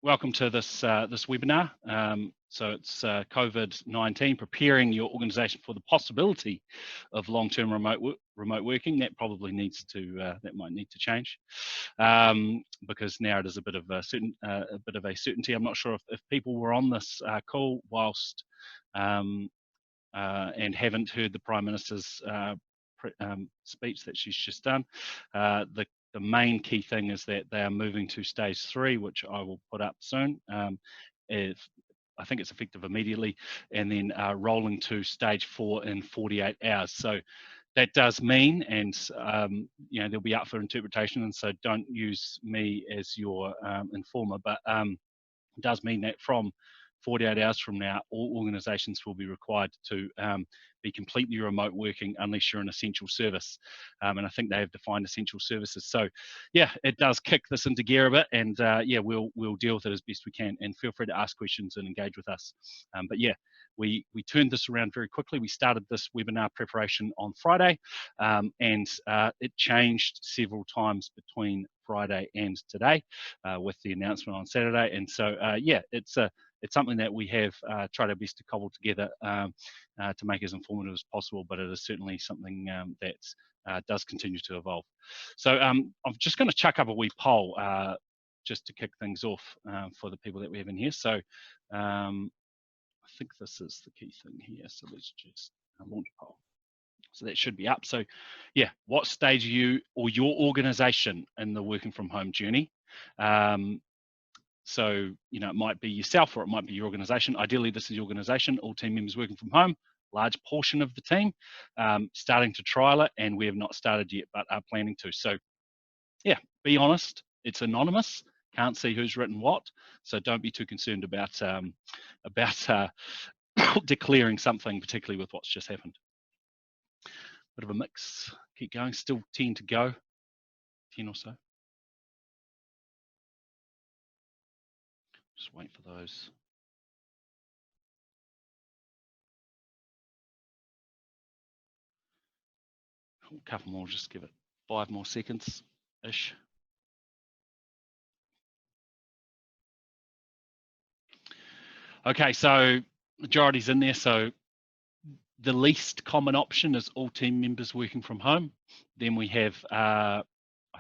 welcome to this this webinar. So it's COVID-19, preparing your organisation for the possibility of long-term remote working. That probably needs to that might need to change because now it is a bit of a certainty. I'm not sure if people were on this call whilst and haven't heard the Prime Minister's speech that she's just done. The main key thing is that they are moving to stage 3, which I will put up soon. I think it's effective immediately, and then rolling to stage 4 in 48 hours. So that does mean, and you know, they'll be up for interpretation, and so don't use me as your informer, but it does mean that from 48 hours from now, all organisations will be required to be completely remote working unless you're an essential service. And I think they have defined essential services. So yeah, it does kick this into gear a bit, and yeah, we'll deal with it as best we can, and feel free to ask questions and engage with us. But yeah, we turned this around very quickly. We started this webinar preparation on Friday, and it changed several times between Friday and today with the announcement on Saturday. And so yeah, it's something that we have tried our best to cobble together to make as informative as possible, but it is certainly something that does continue to evolve. So I'm just going to chuck up a wee poll just to kick things off for the people that we have in here. So I think this is the key thing here. So let's just launch a poll. So that should be up. So yeah, what stage are you or your organization in the working from home journey? So, you know, it might be yourself or it might be your organization. Ideally, this is your organization, all team members working from home, large portion of the team starting to trial it, and we have not started yet, but are planning to. So yeah, be honest, it's anonymous. Can't see who's written what, so don't be too concerned about declaring something, particularly with what's just happened. Bit of a mix. Keep going. Still 10 to go. 10 or so. Just wait for those. A couple more. Just give it 5 more seconds ish. Okay, so majority's in there. So the least common option is all team members working from home. Then we have, I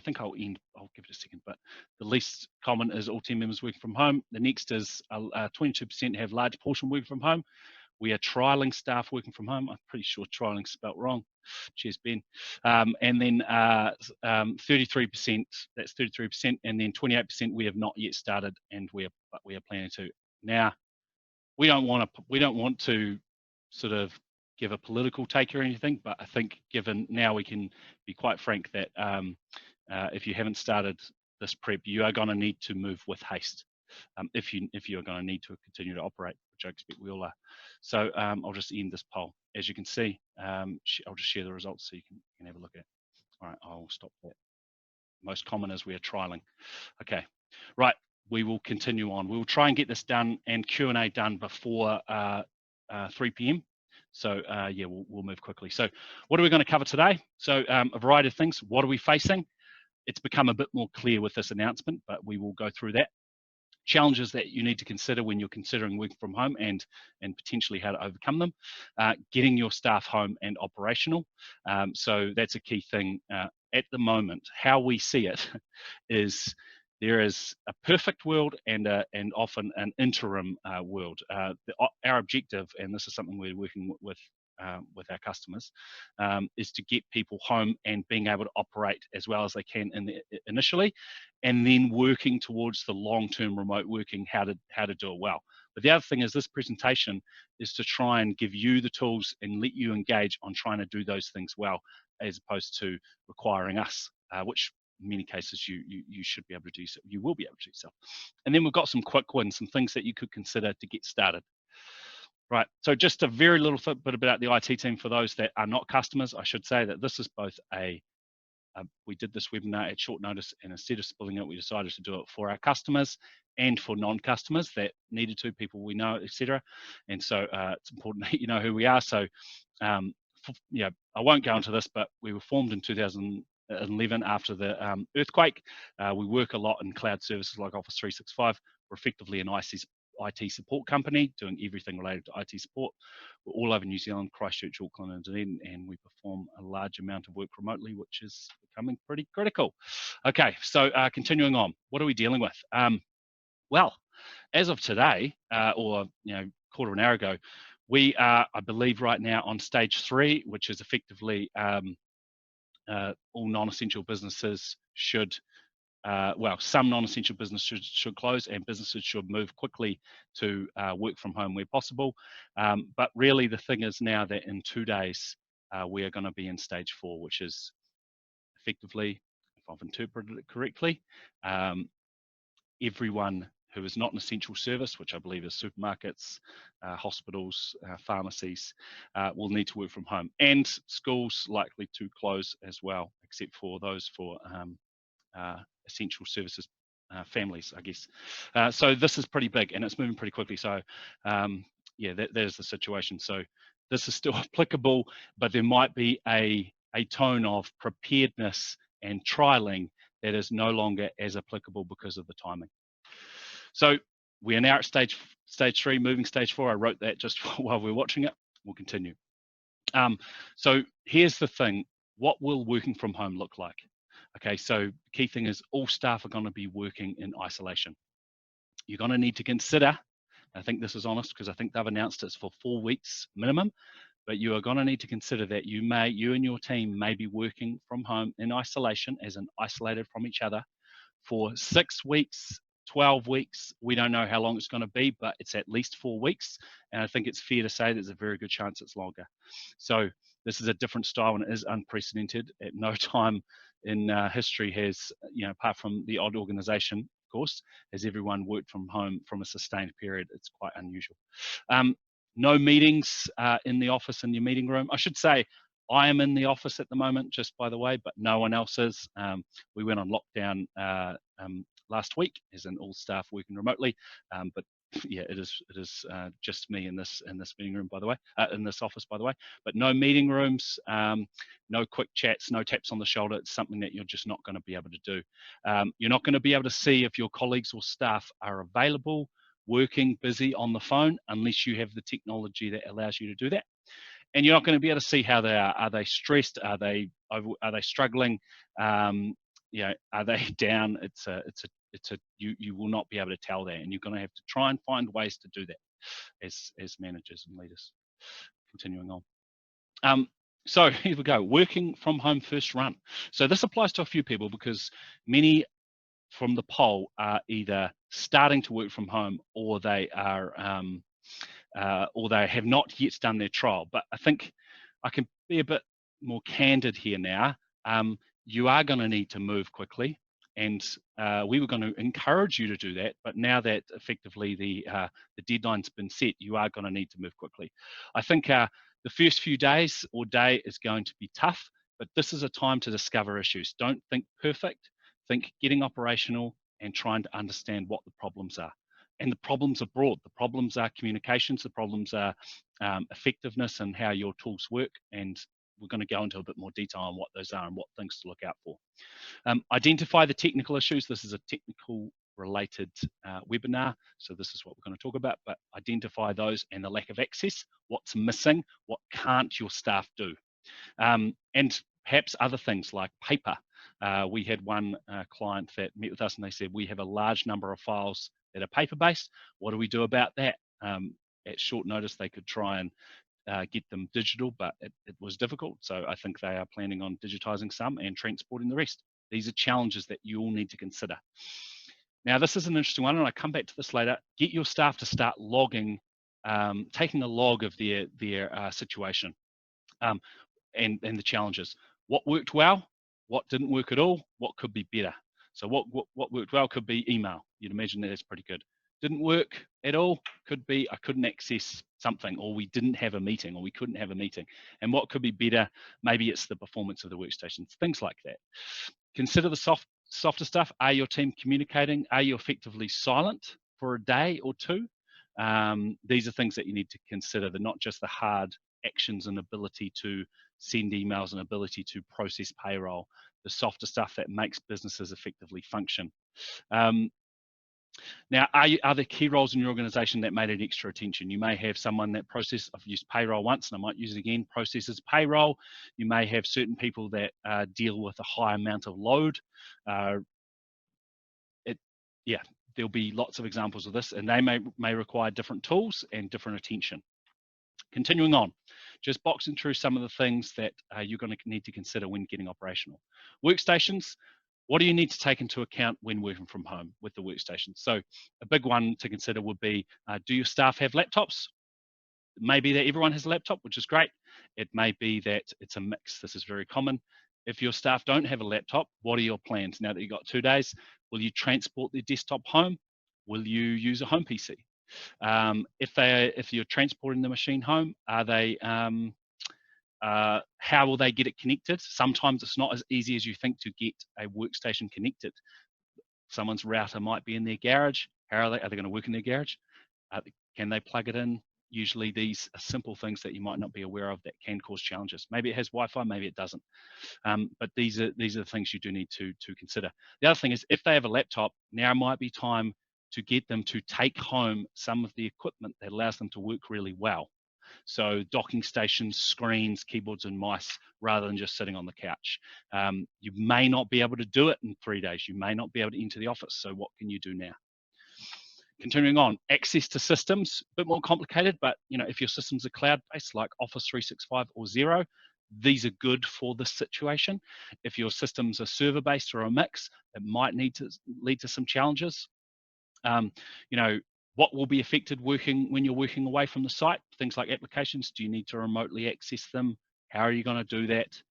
think I'll give it a second, but the least common is all team members working from home. The next is 22% have large portion working from home. We are trialing staff working from home. I'm pretty sure trialing spelt wrong. Cheers, Ben. And then 33%, that's 33%, and then 28% we have not yet started, and we are planning to. Now, we don't want to sort of give a political take or anything, but I think given now we can be quite frank that if you haven't started this prep, you are going to need to move with haste if you are going to need to continue to operate, which I expect we all are. So I'll just end this poll. As you can see, I'll just share the results so you can have a look at it. All right, I'll stop that. Most common is we are trialing. Okay, right. We will continue on. We will try and get this done and Q&A done before 3 p.m. So yeah, we'll move quickly. So what are we going to cover today? So a variety of things. What are we facing? It's become a bit more clear with this announcement, but we will go through that. Challenges that you need to consider when you're considering working from home and potentially how to overcome them. Getting your staff home and operational. So that's a key thing at the moment. How we see it is there is a perfect world and often an interim world. Our objective, and this is something we're working with our customers, is to get people home and being able to operate as well as they can initially, and then working towards the long-term remote working, how to do it well. But the other thing is this presentation is to try and give you the tools and let you engage on trying to do those things well, as opposed to requiring us, which in many cases you should be able to do so. You will be able to do so. And then we've got some quick wins, some things that you could consider to get started. Right, so just a very little bit about the IT team for those that are not customers. I should say that this is both we did this webinar at short notice, and instead of splitting it, we decided to do it for our customers and for non-customers that needed to, people we know, etc. And so it's important that you know who we are. So yeah, I won't go into this, but we were formed in 2011 after the earthquake. We work a lot in cloud services like Office 365. We're effectively an IT support company doing everything related to IT support. We're all over New Zealand, Christchurch, Auckland, and Dunedin, and we perform a large amount of work remotely, which is becoming pretty critical. Okay, so continuing on, what are we dealing with? Well, as of today, or quarter of an hour ago, we are, I believe, right now on stage 3, which is effectively all non-essential businesses should, some non-essential businesses should close, and businesses should move quickly to work from home where possible. But really, the thing is now that in 2 days, we are going to be in stage 4, which is effectively, if I've interpreted it correctly, everyone who is not an essential service, which I believe is supermarkets, hospitals, pharmacies, will need to work from home, and schools likely to close as well, except for those for essential services families, I guess. So this is pretty big, and it's moving pretty quickly. So yeah, that is the situation. So this is still applicable, but there might be a tone of preparedness and trialing that is no longer as applicable because of the timing. So we are now at stage 3, moving stage 4. I wrote that just while we're watching it. We'll continue. So here's the thing. What will working from home look like? Okay, so the key thing is all staff are going to be working in isolation. You're going to need to consider, I think this is honest because I think they've announced it's for 4 weeks minimum, but you are going to need to consider that you and your team may be working from home in isolation, as in isolated from each other, for 6 weeks, 12 weeks. We don't know how long it's going to be, but it's at least 4 weeks. And I think it's fair to say there's a very good chance it's longer. So this is a different style and it is unprecedented. At no time in history has, apart from the odd organization, of course, has everyone worked from home from a sustained period. It's quite unusual. No meetings in the office, in your meeting room. I should say, I am in the office at the moment, just by the way, but no one else is. We went on lockdown last week, as in all staff working remotely. But yeah, it is just me in this meeting room, by the way, in this office, by the way. But no meeting rooms, no quick chats, no taps on the shoulder. It's something that you're just not going to be able to do. You're not going to be able to see if your colleagues or staff are available, working, busy on the phone, unless you have the technology that allows you to do that. And you're not going to be able to see how they are. Are they stressed? Are they struggling? Are they down? You will not be able to tell that, and you're going to have to try and find ways to do that as managers and leaders. Continuing on. So here we go. Working from home first run. So this applies to a few people because many from the poll are either starting to work from home or they are or they have not yet done their trial. But I think I can be a bit more candid here now. You are going to need to move quickly, and we were going to encourage you to do that. But now that effectively the deadline's been set, you are going to need to move quickly. I think the first few days or day is going to be tough, but this is a time to discover issues. Don't think perfect. Think getting operational and trying to understand what the problems are. And the problems are broad. The problems are communications. The problems are effectiveness and how your tools work. And we're going to go into a bit more detail on what those are and what things to look out for. Identify the technical issues. This is a technical related webinar. So this is what we're going to talk about, but identify those and the lack of access, what's missing, what can't your staff do. And perhaps other things like paper. We had one client that met with us and they said, we have a large number of files that are paper-based. What do we do about that? At short notice, they could try and get them digital, but it was difficult. So I think they are planning on digitizing some and transporting the rest. These are challenges that you all need to consider. Now, this is an interesting one, and I come back to this later. Get your staff to start logging, taking a log of their situation and the challenges. What worked well? What didn't work at all? What could be better? So what worked well could be email. You'd imagine that is pretty good. Didn't work at all could be I couldn't access something, or we didn't have a meeting, or we couldn't have a meeting. And what could be better? Maybe it's the performance of the workstations, things like that. Consider the softer stuff. Are your team communicating? Are you effectively silent for a day or two? These are things that you need to consider. They're not just the hard actions and ability to send emails and ability to process payroll, the softer stuff that makes businesses effectively function. Now, are there key roles in your organization that made an extra attention? You may have someone that I've used payroll once and I might use it again, processes payroll. You may have certain people that deal with a high amount of load. Yeah, there'll be lots of examples of this, and they may require different tools and different attention. Continuing on, just boxing through some of the things that you're going to need to consider when getting operational. Workstations, what do you need to take into account when working from home with the workstation? So a big one to consider would be, do your staff have laptops? It may be that everyone has a laptop, which is great. It may be that it's a mix. This is very common. If your staff don't have a laptop, what are your plans now that you've got 2 days? Will you transport their desktop home? Will you use a home PC? If you're transporting the machine home, are they how will they get it connected? Sometimes it's not as easy as you think to get a workstation connected. Someone's router might be in their garage. How are they? Are they going to work in their garage? Can they plug it in? Usually these are simple things that you might not be aware of that can cause challenges. Maybe it has Wi-Fi, maybe it doesn't. But these are the things you do need to consider. The other thing is, if they have a laptop, now might be time to get them to take home some of the equipment that allows them to work really well. So docking stations, screens, keyboards and mice, rather than just sitting on the couch. You may not be able to do it in 3 days. You may not be able to enter the office. So what can you do now? Continuing on, access to systems, a bit more complicated, but if your systems are cloud-based like Office 365 or Xero, these are good for this situation. If your systems are server-based or a mix, it might need to lead to some challenges. What will be affected when you're working away from the site? Things like applications, do you need to remotely access them? How are you going to do that?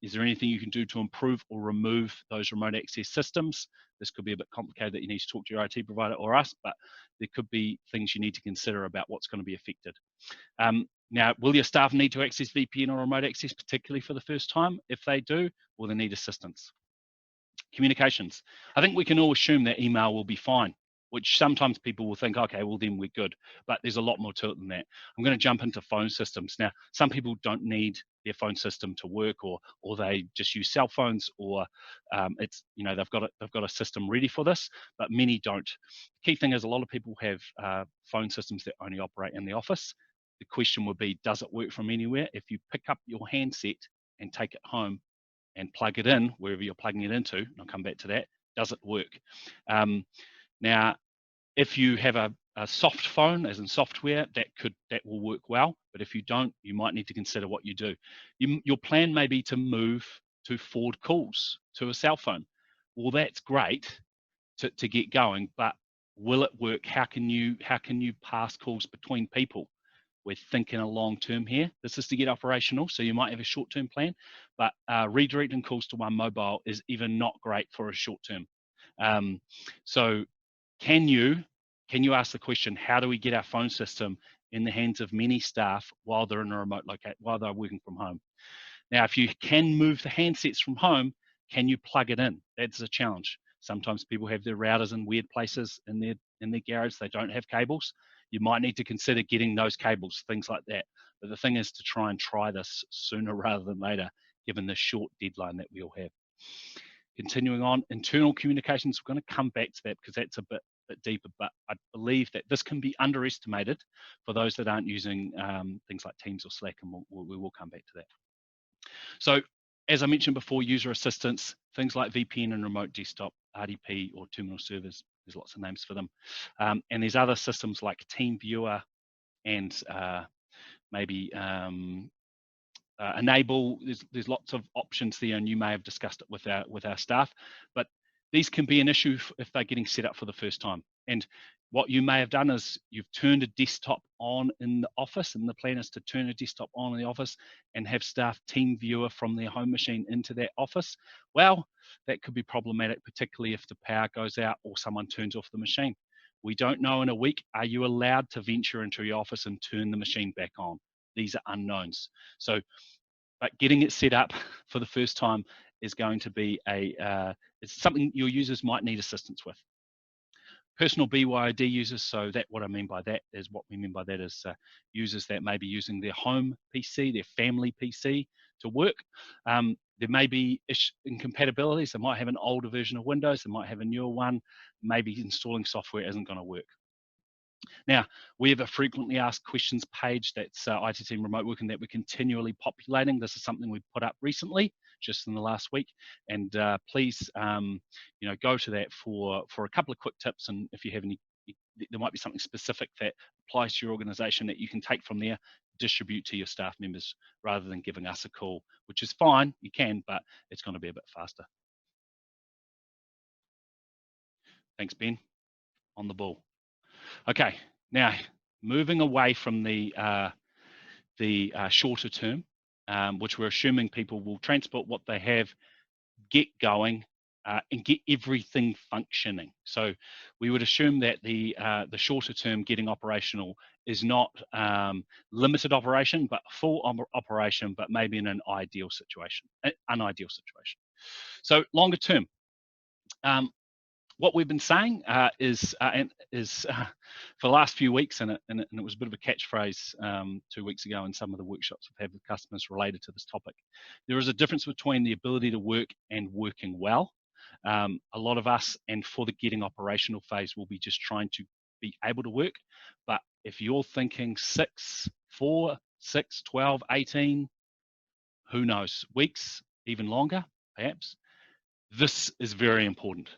Is there anything you can do to improve or remove those remote access systems? This could be a bit complicated that you need to talk to your IT provider or us, but there could be things you need to consider about what's going to be affected. Now, will your staff need to access VPN or remote access, particularly for the first time? If they do, will they need assistance? Communications. I think we can all assume that email will be fine, which sometimes people will think, okay, well then we're good. But there's a lot more to it than that. I'm going to jump into phone systems. Now, some people don't need their phone system to work, or they just use cell phones, or it's they've got a system ready for this, but many don't. The key thing is a lot of people have phone systems that only operate in the office. The question would be, does it work from anywhere? If you pick up your handset and take it home and plug it in wherever you're plugging it into, and I'll come back to that, does it work? Now, if you have a soft phone, as in software, that will work well. But if you don't, you might need to consider what you do. Your plan may be to move to forward calls to a cell phone. Well, that's great to get going, but will it work? How can you pass calls between people? We're thinking a long term here. This is to get operational, so you might have a short term plan, but redirecting calls to one mobile is even not great for a short term. So can you ask the question, how do we get our phone system in the hands of many staff while they're in a remote location, while they're working from home? Now, if you can move the handsets from home, can you plug it in? That's a challenge. Sometimes people have their routers in weird places in their garage. They don't have cables. You might need to consider getting those cables, things like that. But the thing is to try this sooner rather than later, given the short deadline that we all have. Continuing on, internal communications, we're going to come back to that because that's a bit deeper, but I believe that this can be underestimated for those that aren't using things like Teams or Slack, and we will come back to that. So, as I mentioned before, user assistance, things like VPN and remote desktop, RDP or terminal servers, there's lots of names for them. And there's other systems like TeamViewer and maybe Enable. There's lots of options there, and you may have discussed it with our staff, but these can be an issue if they're getting set up for the first time. And what you may have done is you've turned a desktop on in the office, and the plan is to turn a desktop on in the office and have staff TeamViewer from their home machine into that office. Well, that could be problematic, particularly if the power goes out or someone turns off the machine. We don't know in a week, are you allowed to venture into your office and turn the machine back on? These are unknowns. So, but getting it set up for the first time is going to be it's something your users might need assistance with. Personal BYOD users, so what I mean by that is users that may be using their home PC, their family PC to work. There may be incompatibilities. They might have an older version of Windows, they might have a newer one. Maybe installing software isn't going to work. Now, we have a frequently asked questions page that's IT Team Remote Working that we're continually populating. This is something we've put up recently, just in the last week. And please, go to that for a couple of quick tips. And if you have any, there might be something specific that applies to your organization that you can take from there, distribute to your staff members rather than giving us a call, which is fine, you can, but it's going to be a bit faster. Thanks, Ben. On the ball. Okay, now moving away from the shorter term, which we're assuming people will transport what they have, get going, and get everything functioning. So we would assume that the shorter term getting operational is not limited operation, but full operation, but maybe in an unideal situation. So longer term, what we've been saying is for the last few weeks, and it was a bit of a catchphrase 2 weeks ago in some of the workshops we've had with customers related to this topic. There is a difference between the ability to work and working well. A lot of us, and for the getting operational phase, will be just trying to be able to work. But if you're thinking 4, 6, 12, 18, who knows, weeks, even longer, perhaps, this is very important.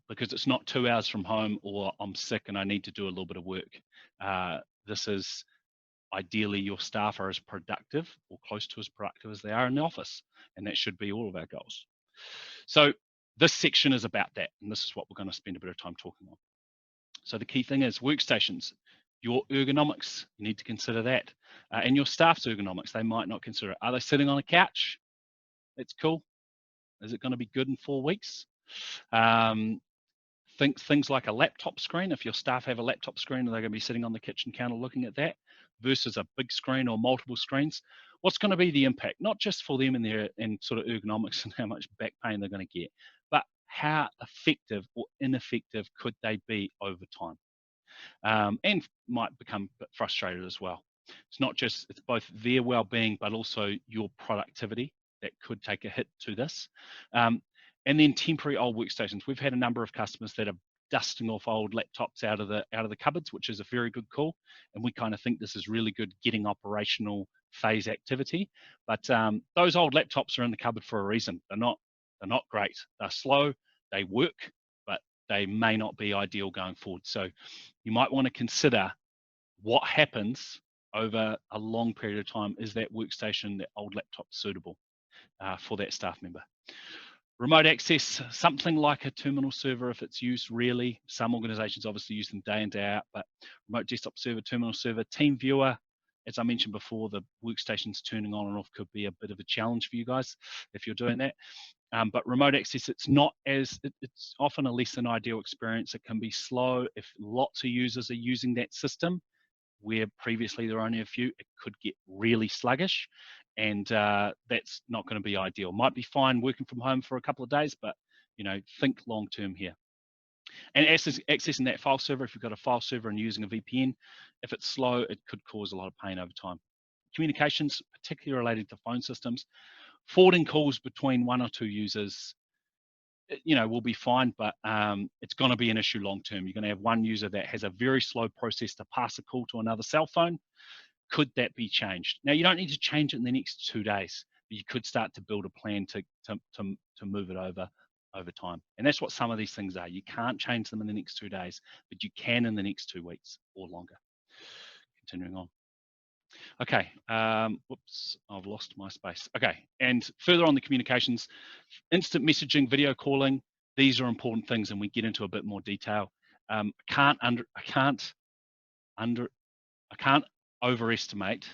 Because it's not 2 hours from home or I'm sick and I need to do a little bit of work. This is ideally your staff are as productive or close to as productive as they are in the office. And that should be all of our goals. So this section is about that. And this is what we're going to spend a bit of time talking on. So the key thing is workstations, your ergonomics, you need to consider that. And your staff's ergonomics, they might not consider it. Are they sitting on a couch? That's cool. Is it going to be good in 4 weeks? Think things like a laptop screen. If your staff have a laptop screen, they're going to be sitting on the kitchen counter looking at that versus a big screen or multiple screens. What's going to be the impact, not just for them and sort of ergonomics and how much back pain they're going to get, but how effective or ineffective could they be over time? And might become a bit frustrated as well. It's both their well-being, but also your productivity that could take a hit to this. And then temporary old workstations. We've had a number of customers that are dusting off old laptops out of the cupboards, which is a very good call. And we kind of think this is really good getting operational phase activity. But those old laptops are in the cupboard for a reason. They're not great. They're slow. They work, but they may not be ideal going forward. So you might want to consider what happens over a long period of time. Is that workstation, that old laptop, suitable for that staff member? Remote access, something like a terminal server if it's used really. Some organizations obviously use them day in, day out, but remote desktop server, terminal server, team viewer, as I mentioned before, the workstations turning on and off could be a bit of a challenge for you guys if you're doing that. But remote access, it's often a less than ideal experience. It can be slow if lots of users are using that system, where previously there were only a few. It could get really sluggish, and that's not going to be ideal. Might be fine working from home for a couple of days, but think long term here. And accessing that file server, if you've got a file server and using a VPN, if it's slow, it could cause a lot of pain over time. Communications, particularly related to phone systems, forwarding calls between 1 or 2 users, will be fine, but it's going to be an issue long term. You're going to have one user that has a very slow process to pass a call to another cell phone. Could that be changed? Now, you don't need to change it in the next 2 days, but you could start to build a plan to move it over time. And that's what some of these things are. You can't change them in the next 2 days, but you can in the next 2 weeks or longer. Continuing on. Okay, whoops, I've lost my space. Okay, and further on the communications, instant messaging, video calling, these are important things, and we get into a bit more detail. I can't overestimate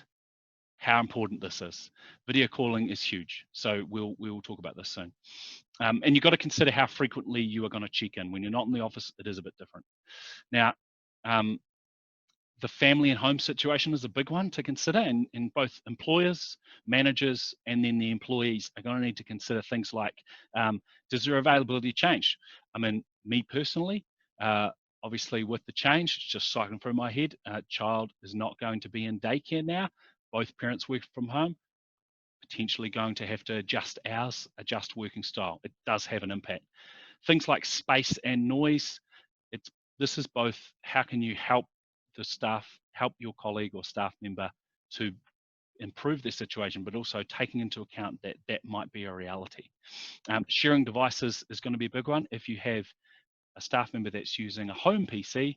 how important this is. Video calling is huge, so we'll talk about this soon. And you've got to consider how frequently you are going to check in. When you're not in the office, it is a bit different. Now, the family and home situation is a big one to consider, and both employers, managers, and then the employees are going to need to consider things like, does their availability change? I mean, me personally, obviously with the change, it's just cycling through my head, child is not going to be in daycare now. Both parents work from home. potentially going to have to adjust hours, adjust working style. It does have an impact. Things like space and noise, this is both how can you help the staff, help your colleague or staff member to improve their situation, but also taking into account that that might be a reality. Sharing devices is going to be a big one. If you have a staff member that's using a home PC,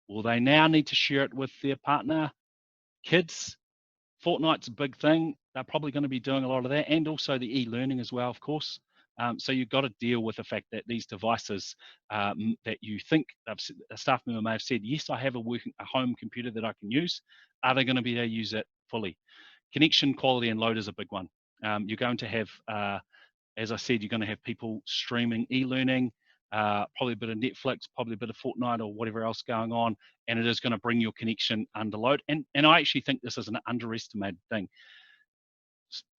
will they now need to share it with their partner, kids? Fortnite's a big thing. They're probably going to be doing a lot of that, and also the e-learning as well, of course. So you've got to deal with the fact that these devices that you think a staff member may have said, yes, I have a home computer that I can use. Are they going to be able to use it fully? Connection quality and load is a big one. You're going to have, as I said, you're going to have people streaming e-learning, probably a bit of Netflix, probably a bit of Fortnite or whatever else going on, and it is going to bring your connection under load. And I actually think this is an underestimated thing.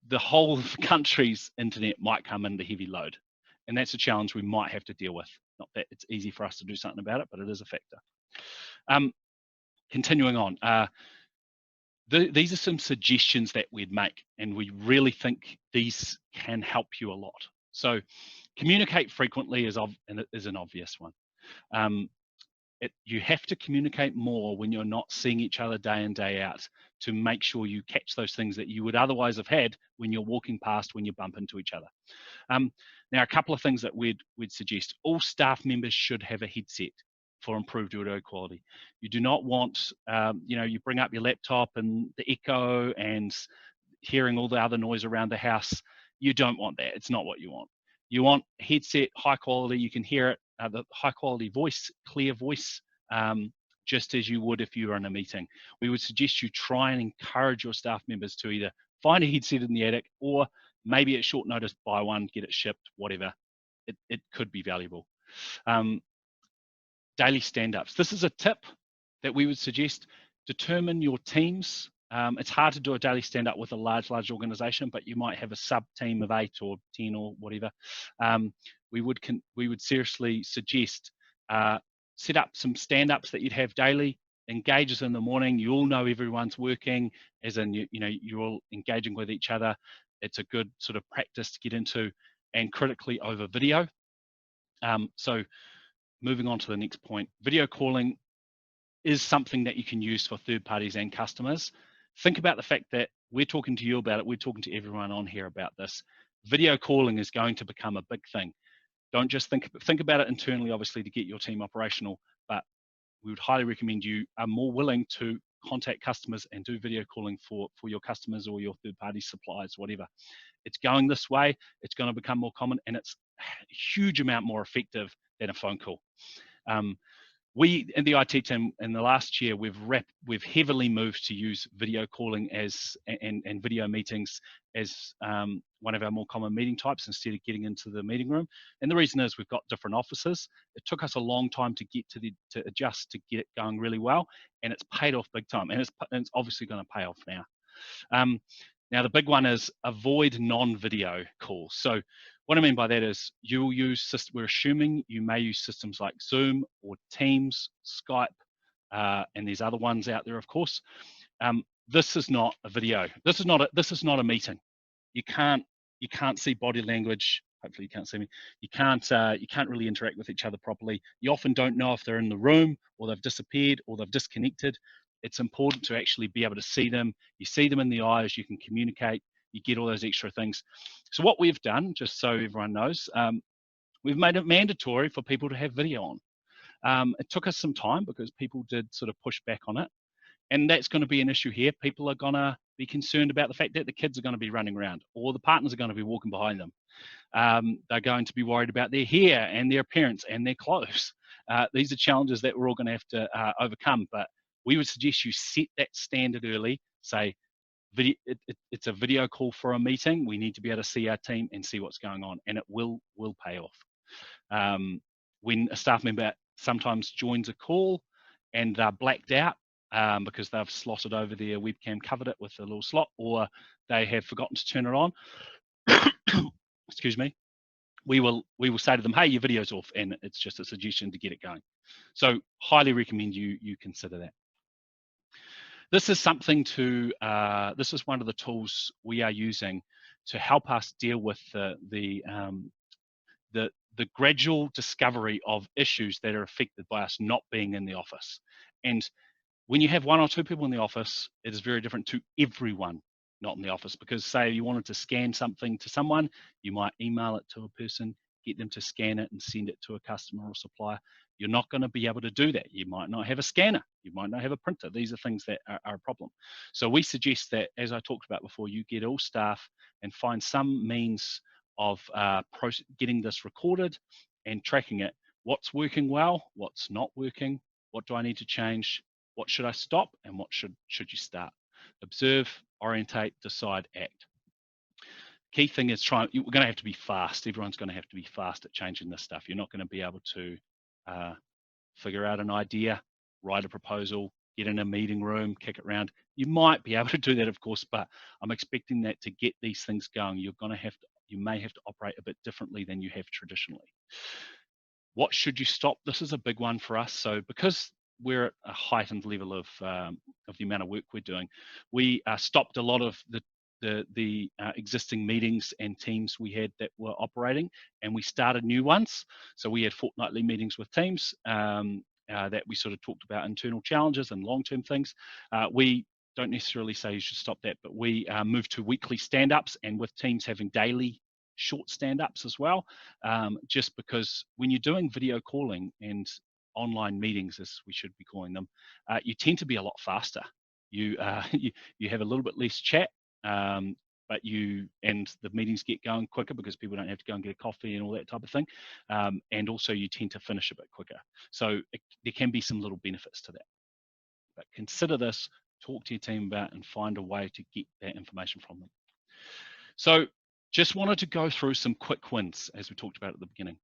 The whole of the country's internet might come into heavy load, and that's a challenge we might have to deal with. Not that it's easy for us to do something about it, but it is a factor. Continuing on, these are some suggestions that we'd make, and we really think these can help you a lot. So communicate frequently is an obvious one. You have to communicate more when you're not seeing each other day in, day out, to make sure you catch those things that you would otherwise have had when you're walking past, when you bump into each other. Now, a couple of things that we'd suggest. All staff members should have a headset for improved audio quality. You do not want, you bring up your laptop and the echo and hearing all the other noise around the house. You don't want that. It's not what you want. You want headset, high quality, you can hear it, the high quality voice, clear voice, just as you would if you were in a meeting. We would suggest you try and encourage your staff members to either find a headset in the attic, or maybe at short notice buy one, get it shipped, whatever. It could be valuable. Daily stand-ups. This is a tip that we would suggest. Determine your teams. It's hard to do a daily stand-up with a large organization, but you might have a sub-team of 8 or 10 or whatever. We would seriously suggest set up some stand-ups that you'd have daily. Engage us in the morning. You all know everyone's working, as in you're all engaging with each other. It's a good sort of practice to get into, and critically over video. So moving on to the next point, video calling is something that you can use for third parties and customers. Think about the fact that we're talking to you about it. We're talking to everyone on here about this. Video calling is going to become a big thing. Don't just think about it internally, obviously, to get your team operational, but we would highly recommend you are more willing to contact customers and do video calling for your customers or your third party suppliers, whatever. It's going this way. It's going to become more common, and it's a huge amount more effective than a phone call. We in the IT team in the last year, we've heavily moved to use video calling and video meetings as one of our more common meeting types, instead of getting into the meeting room. And the reason is we've got different offices. It took us a long time to get to adjust to get it going really well, and it's paid off big time, and it's obviously going to pay off now. Now the big one is avoid non-video calls. So what I mean by that is we're assuming you may use systems like Zoom or Teams, Skype, and there's other ones out there, of course. This is not a video. This is not a meeting. You can't see body language. Hopefully you can't see me. You can't really interact with each other properly. You often don't know if they're in the room, or they've disappeared, or they've disconnected. It's important to actually be able to see them. You see them in the eyes, you can communicate, you get all those extra things. So what we've done, just so everyone knows, we've made it mandatory for people to have video on. It took us some time because people did sort of push back on it. And that's going to be an issue here. People are going to be concerned about the fact that the kids are going to be running around, or the partners are going to be walking behind them. They're going to be worried about their hair and their appearance and their clothes. These are challenges that we're all going to have to overcome, but we would suggest you set that standard early. Say, it's a video call for a meeting. We need to be able to see our team and see what's going on, and it will pay off. When a staff member sometimes joins a call and they're blacked out because they've slotted over their webcam, covered it with a little slot, or they have forgotten to turn it on, excuse me, we will say to them, hey, your video's off, and it's just a suggestion to get it going. So highly recommend you consider that. This is something this is one of the tools we are using to help us deal with the gradual discovery of issues that are affected by us not being in the office. And when you have 1 or 2 people in the office, it is very different to everyone not in the office, because say you wanted to scan something to someone, you might email it to a person, get them to scan it and send it to a customer or supplier. You're not going to be able to do that. You might not have a scanner. You might not have a printer. These are things that are a problem. So we suggest that, as I talked about before, you get all staff and find some means of getting this recorded and tracking it. What's working well, what's not working, what do I need to change, what should I stop, and what should you start? Observe, orientate, decide, act. Key thing is we're going to have to be fast. Everyone's going to have to be fast at changing this stuff. You're not going to be able to figure out an idea, write a proposal, get in a meeting room, kick it around. You might be able to do that, of course, but I'm expecting that to get these things going, you may have to operate a bit differently than you have traditionally. What should you stop? This is a big one for us. So because we're at a heightened level of the amount of work we're doing, we stopped a lot of the existing meetings and teams we had that were operating, and we started new ones. So we had fortnightly meetings with teams that we sort of talked about internal challenges and long-term things. We don't necessarily say you should stop that, but we moved to weekly stand-ups, and with teams having daily short stand-ups as well, just because when you're doing video calling and online meetings, as we should be calling them, you tend to be a lot faster. You you have a little bit less chat, but the meetings get going quicker because people don't have to go and get a coffee and all that type of thing, and also you tend to finish a bit quicker. So there can be some little benefits to that. But consider this, talk to your team about, and find a way to get that information from them. So just wanted to go through some quick wins, as we talked about at the beginning.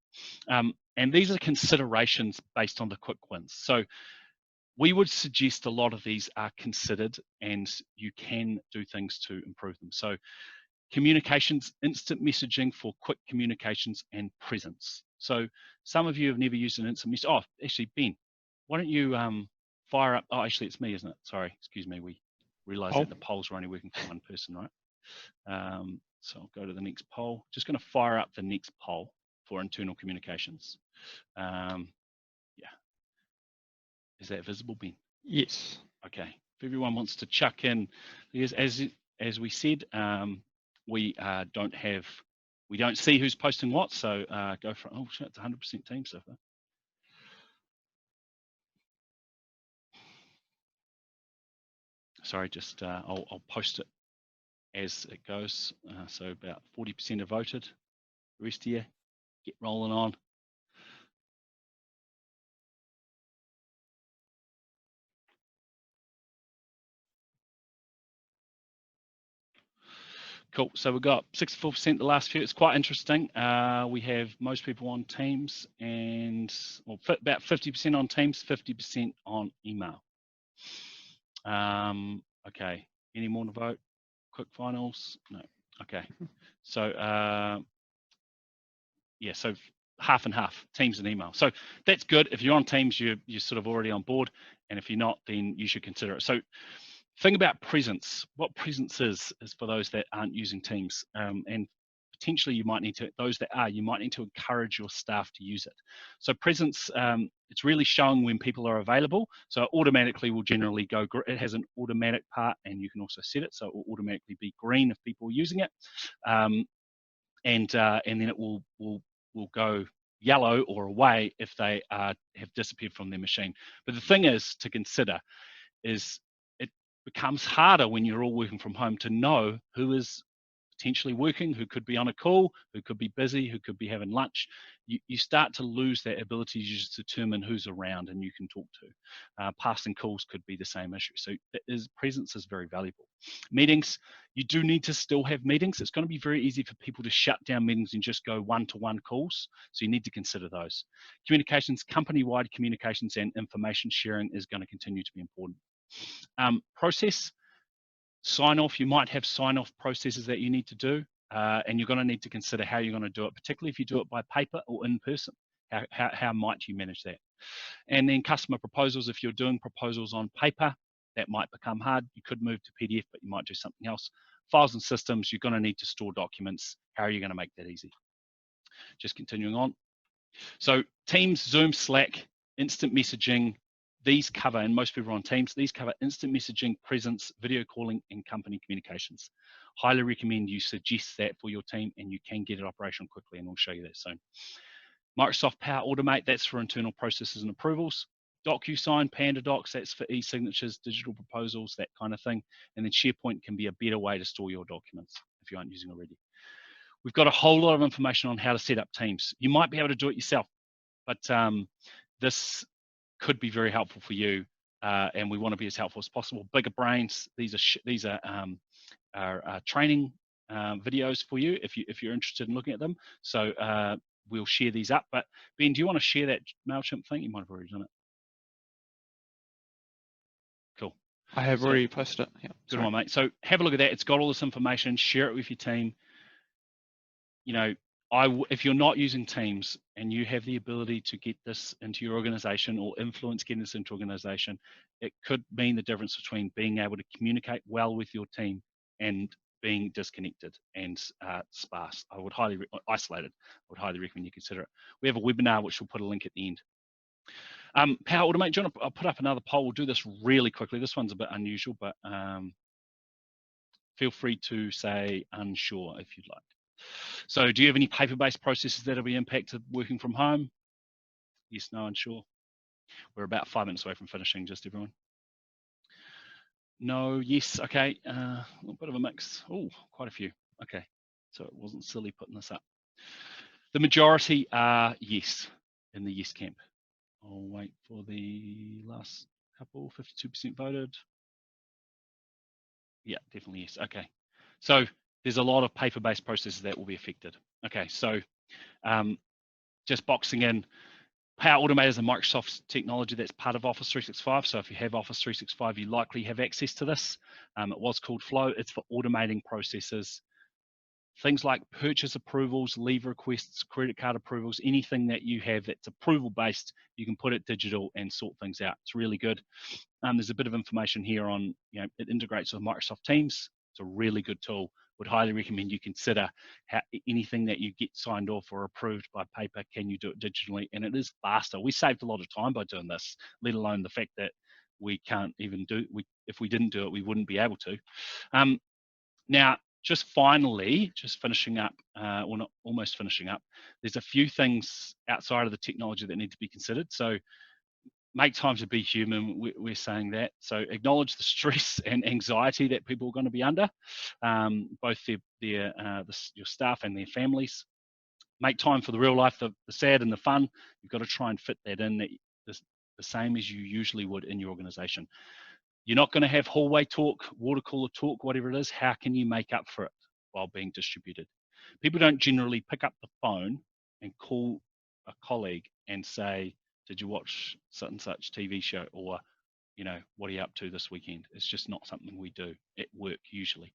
And these are considerations based on the quick wins. So we would suggest a lot of these are considered, and you can do things to improve them. So communications, instant messaging for quick communications and presence. So some of you have never used an instant message. Oh, actually, Ben, why don't you fire up? Oh, actually, it's me, isn't it? Sorry, excuse me. We realize that the polls are only working for one person, right? So I'll go to the next poll. Just going to fire up the next poll for internal communications. Yeah. Is that visible, Ben? Yes. Okay. If everyone wants to chuck in, because as we said, we don't see who's posting what. So go for it. Oh shit, it's 100% team so far. Sorry, just I'll post it as it goes. So about 40% have voted. The rest of you, get rolling on. Cool. So we've got 64% the last few. It's quite interesting. We have most people on Teams, and about 50% on Teams, 50% on email. Okay. Any more to vote? Quick finals? No. Okay. So yeah. So half and half, Teams and email. So that's good. If you're on Teams, you're sort of already on board, and if you're not, then you should consider it. So think about presence. What presence is for those that aren't using Teams, and potentially you might need to, those that are, you might need to encourage your staff to use it. So presence, it's really showing when people are available. So it automatically will generally go, it has an automatic part, and you can also set it so it will automatically be green if people are using it, and then it will go yellow or away if they have disappeared from their machine. But the thing is to consider is it becomes harder when you're all working from home to know who is potentially working, who could be on a call, who could be busy, who could be having lunch. You start to lose that ability to just determine who's around and you can talk to. Passing calls could be the same issue. So presence is very valuable. Meetings, you do need to still have meetings. It's going to be very easy for people to shut down meetings and just go one-to-one calls. So you need to consider those. Communications, company-wide communications and information sharing is going to continue to be important. Process, sign off, you might have sign off processes that you need to do, and you're going to need to consider how you're going to do it, particularly if you do it by paper or in person. How might you manage that? And then customer proposals, if you're doing proposals on paper, that might become hard. You could move to PDF, but you might do something else. files and systems, you're going to need to store documents. How are you going to make that easy? Just continuing on. So Teams, Zoom, Slack, instant messaging, these cover, and most people are on Teams, these cover instant messaging, presence, video calling, and company communications. Highly recommend you suggest that for your team, and you can get it operational quickly, and we'll show you that soon. Microsoft Power Automate, that's for internal processes and approvals. DocuSign, Panda Docs, that's for e-signatures, digital proposals, that kind of thing. And then SharePoint can be a better way to store your documents if you aren't using already. We've got a whole lot of information on how to set up Teams. You might be able to do it yourself, but this could be very helpful for you, and we want to be as helpful as possible. Bigger brains, these are training videos for you if you're interested in looking at them. So we'll share these up. But Ben, do you want to share that MailChimp thing? You might have already done it. Cool. I have already posted it. Yeah. Good one, mate. So have a look at that. It's got all this information. Share it with your team. You know, if you're not using Teams and you have the ability to get this into your organization or influence getting this into organization, it could mean the difference between being able to communicate well with your team and being disconnected and sparse. Isolated. I would highly recommend you consider it. We have a webinar which we'll put a link at the end. Power Automate, John, I'll put up another poll. We'll do this really quickly. This one's a bit unusual, but feel free to say unsure if you'd like. So do you have any paper-based processes that will be impacted working from home? Yes, no, unsure. We're about 5 minutes away from finishing, just everyone. No, yes, okay. A little bit of a mix. Oh, quite a few. Okay, so it wasn't silly putting this up. The majority are yes, in the yes camp. I'll wait for the last couple, 52% voted. Yeah, definitely yes, okay. So there's a lot of paper-based processes that will be affected. Okay, so just boxing in, Power Automate is a Microsoft technology that's part of Office 365. So if you have Office 365, you likely have access to this. It was called Flow. It's for automating processes. Things like purchase approvals, leave requests, credit card approvals, anything that you have that's approval-based, you can put it digital and sort things out. It's really good. There's a bit of information here on, it integrates with Microsoft Teams. It's a really good tool. Would highly recommend you consider anything that you get signed off or approved by paper, can you do it digitally? And it is faster. We saved a lot of time by doing this, let alone the fact that we can't even if we didn't do it, we wouldn't be able to. Now, just finally, just finishing up, well, not almost finishing up, there's a few things outside of the technology that need to be considered. So make time to be human, we're saying that. So acknowledge the stress and anxiety that people are going to be under, both your staff and their families. Make time for the real life, the sad and the fun. You've got to try and fit that in, the same as you usually would in your organization. You're not going to have hallway talk, water cooler talk, whatever it is. How can you make up for it while being distributed? People don't generally pick up the phone and call a colleague and say, did you watch such and such TV show? Or, what are you up to this weekend? It's just not something we do at work usually.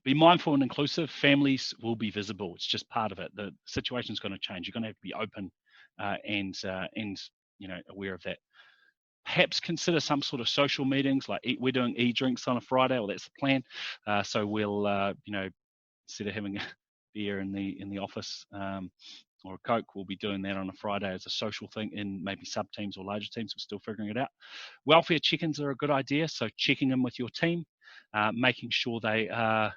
Be mindful and inclusive. Families will be visible. It's just part of it. The situation's going to change. You're going to have to be open and aware of that. Perhaps consider some sort of social meetings, like we're doing e-drinks on a Friday, or that's the plan. So we'll, instead of having a beer in the office or a Coke, we'll be doing that on a Friday as a social thing in maybe sub-teams or larger teams. We're still figuring it out. Welfare check-ins are a good idea. So checking in with your team, making sure they are,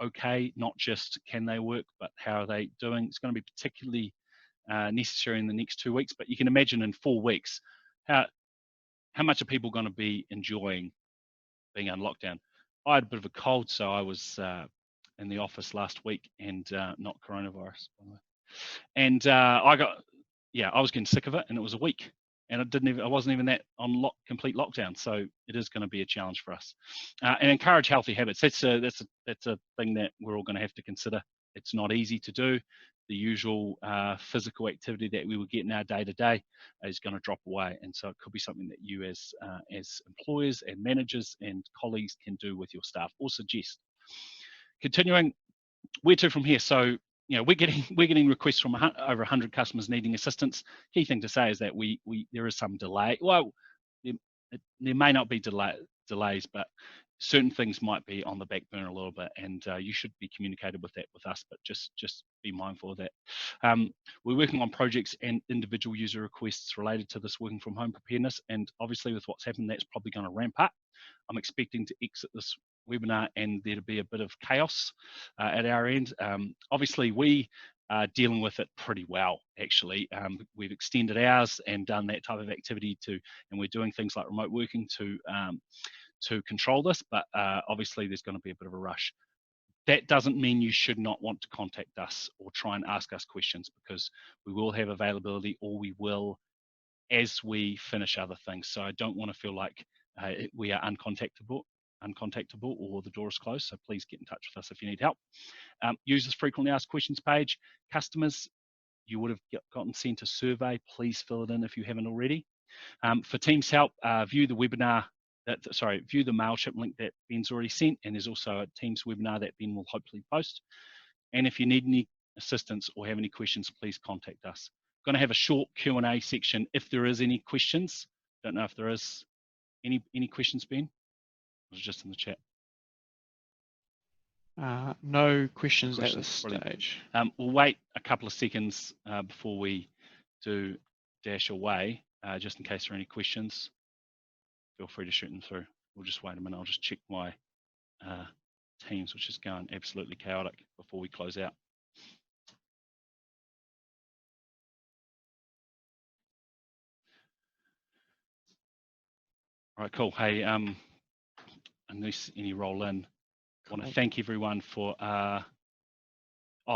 okay, not just can they work, but how are they doing. It's going to be particularly necessary in the next 2 weeks, but you can imagine in 4 weeks, how much are people going to be enjoying being on lockdown? I had a bit of a cold, so I was in the office last week, and not coronavirus, by the way. And I was getting sick of it, and it was a week, and I wasn't even that on complete lockdown. So it is going to be a challenge for us. And encourage healthy habits. That's a thing that we're all going to have to consider. It's not easy to do. The usual physical activity that we would get in our day-to-day is going to drop away, and so it could be something that you as employers and managers and colleagues can do with your staff or suggest. Continuing, where to from here? So we're getting requests from over 100 customers needing assistance. Key thing to say is that there is some delay. Well, there may not be delays, but certain things might be on the back burner a little bit, and you should be communicated with that with us, but just be mindful of that. We're working on projects and individual user requests related to this working from home preparedness, and obviously with what's happened, that's probably going to ramp up. I'm expecting to exit this webinar and there to be a bit of chaos at our end. Obviously, we are dealing with it pretty well, actually. We've extended hours and done that type of activity and we're doing things like remote working to control this, but obviously there's going to be a bit of a rush. That doesn't mean you should not want to contact us or try and ask us questions, because we will have availability, or we will as we finish other things. So I don't want to feel like we are uncontactable or the door is closed. So please get in touch with us if you need help. Use this frequently asked questions page. Customers, you would have gotten sent a survey. Please fill it in if you haven't already. For Teams help, view the webinar. View the MailChimp link that Ben's already sent, and there's also a Teams webinar that Ben will hopefully post. And if you need any assistance or have any questions, please contact us. I'm going to have a short Q&A section if there is any questions. Don't know if there is any questions, Ben? It was just in the chat. No questions at this stage. We'll wait a couple of seconds before we do dash away, just in case there are any questions. Feel free to shoot them through. We'll just wait a minute. I'll just check my Teams, which is going absolutely chaotic, before we close out. All right, cool. Hey, unless any roll in, I want to thank everyone for. Oh,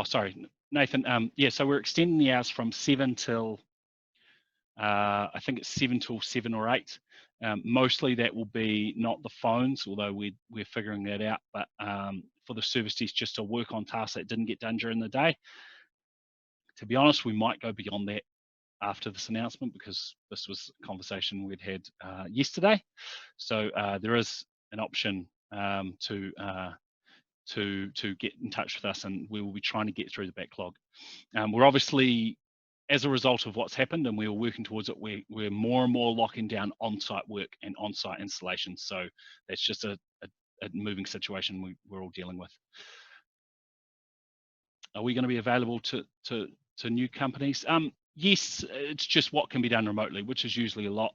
sorry, Nathan. Yeah, so we're extending the hours from 7 till I think it's 7 till 7 or 8. Mostly that will be not the phones, although we're figuring that out, but for the service desk, just to work on tasks that didn't get done during the day. To be honest, we might go beyond that after this announcement, because this was a conversation we'd had yesterday. So there is an option to get in touch with us, and we will be trying to get through the backlog. We're obviously, as a result of what's happened, and we were working towards it, we're more and more locking down on-site work and on-site installations. So that's just a moving situation we're all dealing with. Are we going to be available to new companies? Yes, it's just what can be done remotely, which is usually a lot.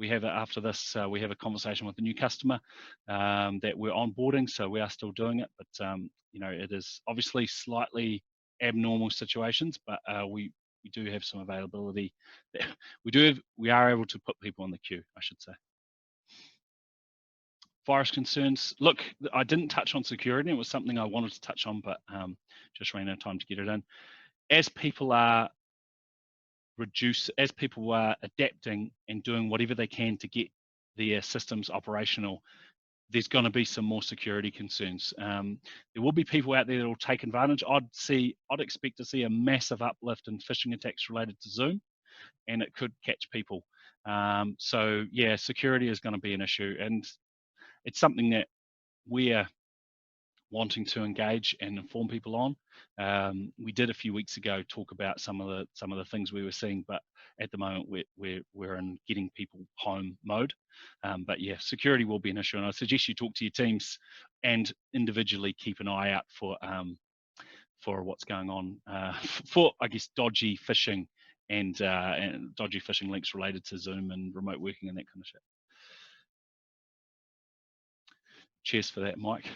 We have after this, we have a conversation with a new customer that we're onboarding, so we are still doing it. But you know, it is obviously slightly abnormal situations, but we do have some availability. We are able to put people in the queue, I should say. Virus concerns. Look, I didn't touch on security. It was something I wanted to touch on, but just ran out of time to get it in. As people are adapting and doing whatever they can to get their systems operational, there's going to be some more security concerns. There will be people out there that will take advantage. I'd expect to see a massive uplift in phishing attacks related to Zoom, and it could catch people. So yeah, security is going to be an issue, and it's something that we're wanting to engage and inform people on. We did a few weeks ago talk about some of the things we were seeing, but at the moment we're in getting people home mode. But yeah, security will be an issue, and I suggest you talk to your teams and individually keep an eye out for what's going on for, I guess, dodgy phishing and dodgy phishing links related to Zoom and remote working and that kind of shit. Cheers for that, Mike.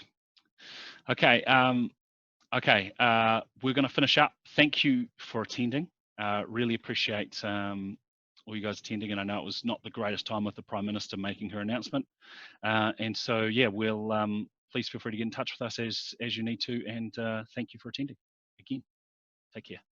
Okay, we're going to finish up. Thank you for attending. Really appreciate all you guys attending, and I know it was not the greatest time with the Prime Minister making her announcement. And so, yeah, we'll please feel free to get in touch with us as you need to, and thank you for attending again. Take care.